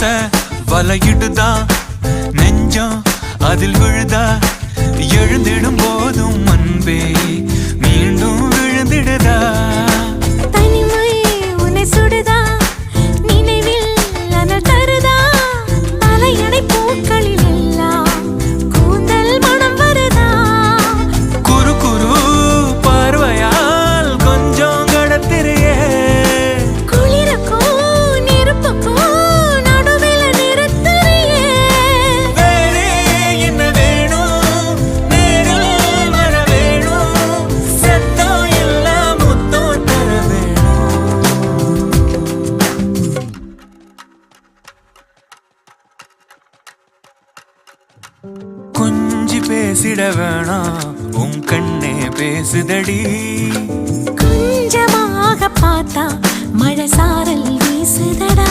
ஆசை வலையிடுதா நெஞ்சம் அதில் விழுதா எழுந்திடும் போதும் அன்பே மீண்டும் விழுந்திடுதா தனிமை உன்னை சுடுதா நினைவில் அனல் தருதா தலையணை பூக்களில் எல்லாம் கூந்தல் மனம் வருதா குறு குறு பார்வையால் கொஞ்சம் கடத்திரியே குளிருக்கும் நெருப்புக்கும் நடுவில் நிறுத்தறியே வேறே என்ன வேணும் நேரில் வர வேணும் சத்தம் எல்லாம் முத்தம் தர வேணும் கொஞ்சி பேசிட வேணாம் உன் கண்ணே பேசுதடி கொஞ்சமாக பார்த்தா மழை சாரல் வீசுதடா